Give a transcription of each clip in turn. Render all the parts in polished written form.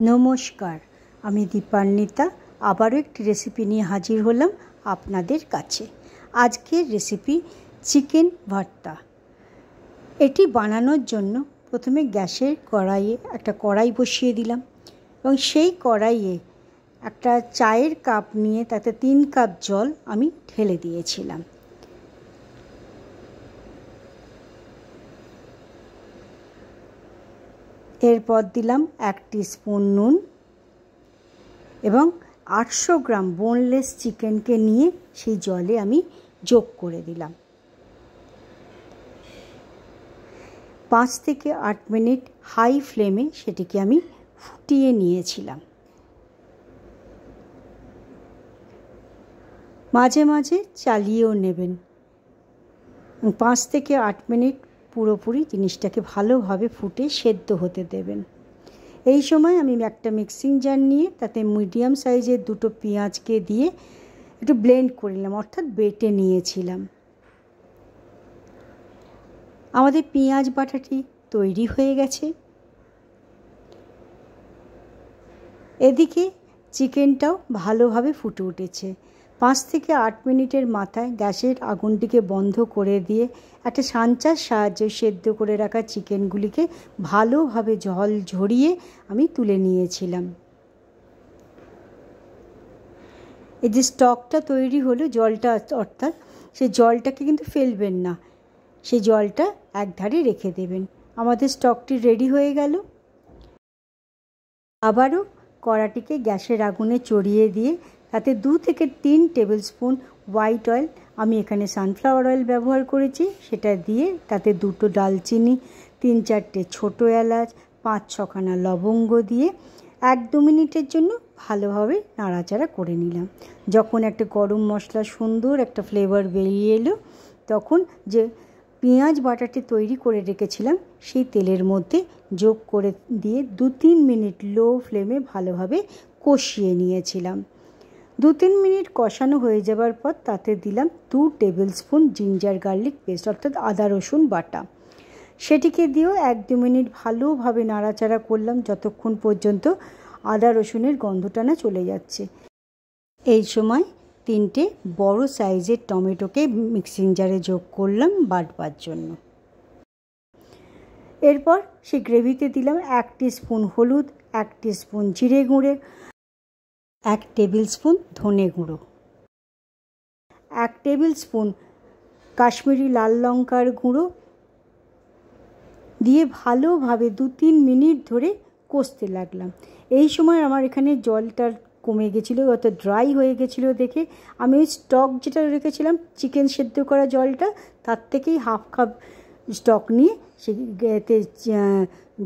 নমস্কার, আমি দীপান্বিতা আবারও একটি রেসিপি নিয়ে হাজির হলাম আপনাদের কাছে। আজকের রেসিপি চিকেন ভর্তা। এটি বানানোর জন্য প্রথমে গ্যাসের কড়াইয়ে একটা কড়াই বসিয়ে দিলাম এবং সেই কড়াইয়ে একটা চায়ের কাপ নিয়ে তাতে 3 কাপ জল আমি ঢেলে দিয়েছিলাম। এরপর দিলাম 1 টিস্পুন নুন এবং 800 গ্রাম বোনলেস চিকেনকে নিয়ে সেই জলে আমি যোগ করে দিলাম। 5 থেকে 8 মিনিট হাই ফ্লেমে সেটিকে আমি ফুটিয়ে নিয়েছিলাম। মাঝে মাঝে চালিয়েও নেবেন। 5 থেকে 8 মিনিট পুরোপুরি জিনিসটাকে ভালোভাবে ফুটে সেদ্ধ হতে দেবেন। এই সময় আমি একটা মিক্সিং জার নিয়ে তাতে মিডিয়াম সাইজের 2টো পেঁয়াজকে দিয়ে একটু ব্লেন্ড করে নিলাম, অর্থাৎ বেটে নিয়েছিলাম। আমাদের পেঁয়াজ বাটাটি তৈরি হয়ে গেছে। এদিকে চিকেনটাও ভালোভাবে ফুটে উঠেছে। 5 থেকে 8 মিনিটের মাথায় গ্যাসের আগুনটিকে বন্ধ করে দিয়ে একটা সাঁচার সাহায্যে সেদ্ধ করে রাখা চিকেনগুলিকে ভালোভাবে জল ঝরিয়ে আমি তুলে নিয়েছিলাম। এই যে স্টকটা তৈরি হলো, জলটা অর্থাৎ সেই জলটাকে কিন্তু ফেলবেন না, সেই জলটা একধারে রেখে দেবেন। আমাদের স্টকটি রেডি হয়ে গেল। আবারও কড়াটিকে গ্যাসের আগুনে চড়িয়ে দিয়ে তাতে 2 থেকে 3 টেবিল স্পুন হোয়াইট অয়েল, আমি এখানে সানফ্লাওয়ার অয়েল ব্যবহার করেছি, সেটা দিয়ে তাতে 2টো দালচিনি, 3-4টে ছোটো এলাচ, 5-6খানা লবঙ্গ দিয়ে 1-2 মিনিটের জন্য ভালোভাবে নাড়াচাড়া করে নিলাম। যখন একটা গরম মশলা সুন্দর একটা ফ্লেভার বেরিয়ে এলো, তখন যে পেঁয়াজ বাটাটি তৈরি করে রেখেছিলাম সেই তেলের মধ্যে যোগ করে দিয়ে 2-3 মিনিট লো ফ্লেমে ভালোভাবে কষিয়ে নিয়েছিলাম। 2-3 মিনিট কষানো হয়ে যাবার পর তাতে দিলাম 2 tablespoon ginger garlic paste, অর্থাৎ আদা রসুন বাটা। সেটিকে দিয়েও 1-2 মিনিট ভালোভাবে নাড়াচাড়া করলাম যতক্ষণ পর্যন্ত আদা রসুনের গন্ধটা না চলে যাচ্ছে। এই সময় 3টে বড় সাইজের টমেটোকে মিক্সিং জারে যোগ করলাম বাটবার জন্য। এরপর সেই গ্রেভিতে দিলাম 1 টিস্পুন হলুদ, 1 টিস্পুন জিরে গুঁড়ো, 1 টেবিল স্পুন ধনে গুঁড়ো, 1 টেবিল স্পুন কাশ্মীরি লাল লঙ্কার গুঁড়ো দিয়ে ভালোভাবে 2-3 মিনিট ধরে কষতে লাগলাম। এই সময় আমার এখানে জলটা কমে গেছিলো, অর্থাৎ ড্রাই হয়ে গেছিলো দেখে আমি ওই স্টক যেটা রেখেছিলাম চিকেন সেদ্ধ করা জলটা, তার থেকেই হাফ কাপ স্টক নিয়ে সেতে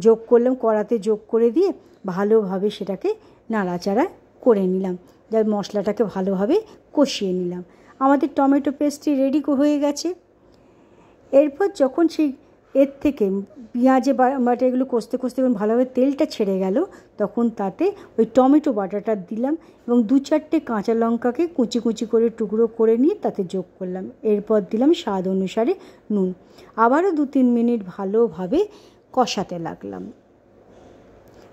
যোগ করলাম, কড়াতে যোগ করে দিয়ে ভালোভাবে সেটাকে নাড়াচাড়া করে নিলাম, যার মশলাটাকে ভালোভাবে কষিয়ে নিলাম। আমাদের টমেটো পেস্টটি রেডি হয়ে গেছে। এরপর যখন সেই এর থেকে পেঁয়াজে বাটা এগুলো কষতে কষতে যখন ভালোভাবে তেলটা ছেড়ে গেল, তখন তাতে ওই টমেটো বাটাটা দিলাম এবং 2-4টে কাঁচা লঙ্কাকে কুচি কুচি করে টুকরো করে নিয়ে তাতে যোগ করলাম। এরপর দিলাম স্বাদ অনুসারে নুন। আবারও 2-3 মিনিট ভালোভাবে কষাতে লাগলাম।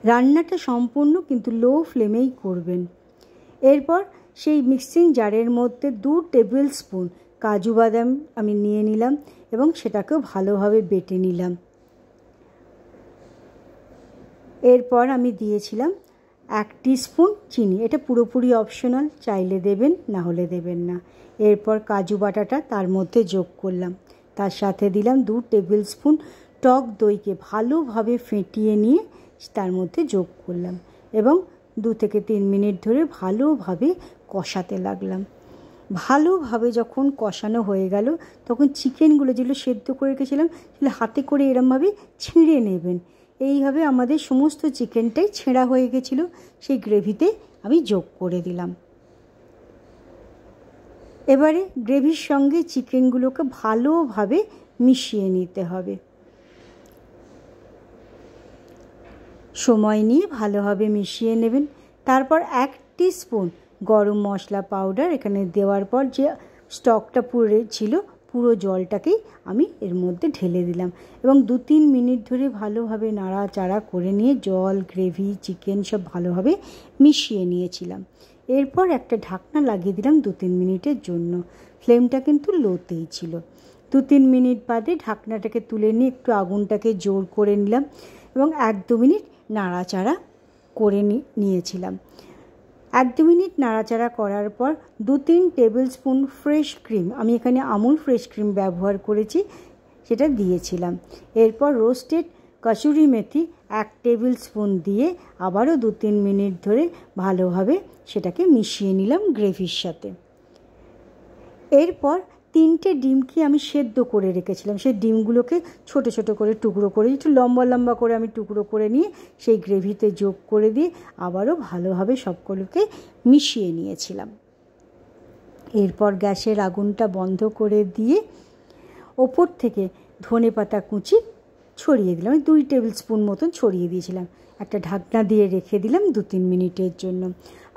রান্নাটা সম্পূর্ণ কিন্তু লো ফ্লেমেই করবেন। এরপর সেই মিক্সিং জারের মধ্যে 2 টেবিল স্পুন কাজু বাদাম আমি নিয়ে নিলাম এবং সেটাকেও ভালোভাবে বেটে নিলাম। এরপর আমি দিয়েছিলাম 1 টিস্পুন চিনি, এটা পুরোপুরি অপশনাল, চাইলে দেবেন না হলে দেবেন না। এরপর কাজু বাটাটা তার মধ্যে যোগ করলাম, তার সাথে দিলাম 2 টেবিল স্পুন টক দইকে ভালোভাবে ফেটিয়ে নিয়ে তার মধ্যে যোগ করলাম এবং 2 থেকে 3 মিনিট ধরে ভালোভাবে কষাতে লাগলাম। ভালোভাবে যখন কষানো হয়ে গেল, তখন চিকেনগুলো যেগুলো সেদ্ধ করে রেখেছিলাম সেগুলো হাতে করে এরমভাবে ছিঁড়ে নেবেন। এইভাবে আমাদের সমস্ত চিকেনটাই ছেঁড়া হয়ে গেছিলো, সেই গ্রেভিতে আমি যোগ করে দিলাম। এবারে গ্রেভির সঙ্গে চিকেনগুলোকে ভালোভাবে মিশিয়ে নিতে হবে। সময় নিয়ে ভালোভাবে মিশিয়ে নেবেন। তারপর 1 টিস্পুন গরম মশলা পাউডার এখানে দেওয়ার পর যে স্টকটা পুরো ছিল পুরো জলটাকেই আমি এর মধ্যে ঢেলে দিলাম এবং 2-3 মিনিট ধরে ভালোভাবে নাড়াচাড়া করে নিয়ে জল, গ্রেভি, চিকেন সব ভালোভাবে মিশিয়ে নিয়েছিলাম। এরপর একটা ঢাকনা লাগিয়ে দিলাম 2-3 মিনিটের জন্য। ফ্লেমটা কিন্তু লোতেই ছিল। 2-3 মিনিট বাদে ঢাকনাটাকে তুলে নিয়ে একটু আগুনটাকে জোর করে নিলাম এবং 1-2 মিনিট নাড়াচাড়া করে নিয়েছিলাম। 1-2 মিনিট নাড়াচাড়া করার পর 2-3 টেবিল স্পুন ফ্রেশ ক্রিম, আমি এখানে আমুল ফ্রেশ ক্রিম ব্যবহার করেছি, সেটা দিয়েছিলাম। এরপর roasted kasuri methi 1 table spoon দিয়ে আবারও 2-3 মিনিট ধরে ভালোভাবে সেটাকে মিশিয়ে নিলাম গ্রেভির সাথে। এরপর 3টে ডিমকে আমি সেদ্ধ করে রেখেছিলাম, সেই ডিমগুলোকে ছোট ছোট করে টুকরো করে একটু লম্বা লম্বা করে আমি টুকরো করে নিয়ে সেই গ্রেভিতে যোগ করে দিয়ে আবারও ভালোভাবে সবগুলোকে মিশিয়ে নিয়েছিলাম। এরপর গ্যাসের আগুনটা বন্ধ করে দিয়ে ওপর থেকে ধনেপাতা কুচি ছড়িয়ে দিলাম, 2 টেবিল স্পুন মতন ছড়িয়ে দিয়েছিলাম। একটা ঢাকনা দিয়ে রেখে দিলাম 2-3 মিনিটের জন্য।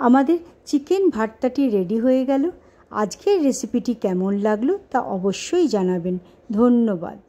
আমাদের চিকেন ভর্তাটি রেডি হয়ে গেল। আজকের রেসিপিটি কেমন লাগলো তা অবশ্যই জানাবেন। ধন্যবাদ।